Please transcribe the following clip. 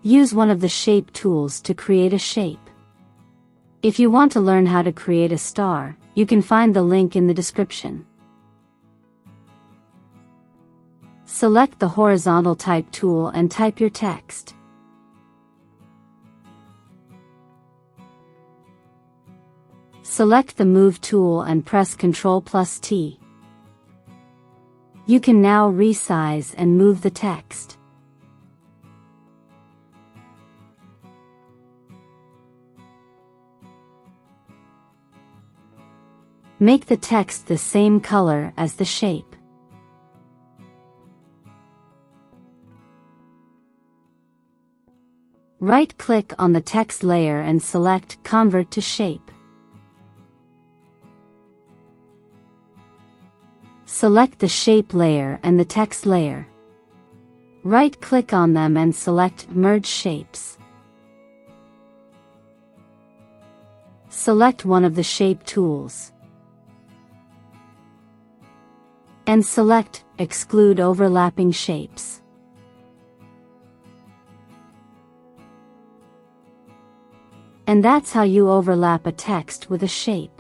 Use one of the shape tools to create a shape. If you want to learn how to create a star, you can find the link in the description. Select the horizontal type tool and type your text. Select the Move tool and press Ctrl+T. You can now resize and move the text. Make the text the same color as the shape. Right-click on the text layer and select Convert to Shape. Select the shape layer and the text layer. Right-click on them and select Merge Shapes. Select one of the shape tools. And select Exclude Overlapping Shapes. And that's how you overlap a text with a shape.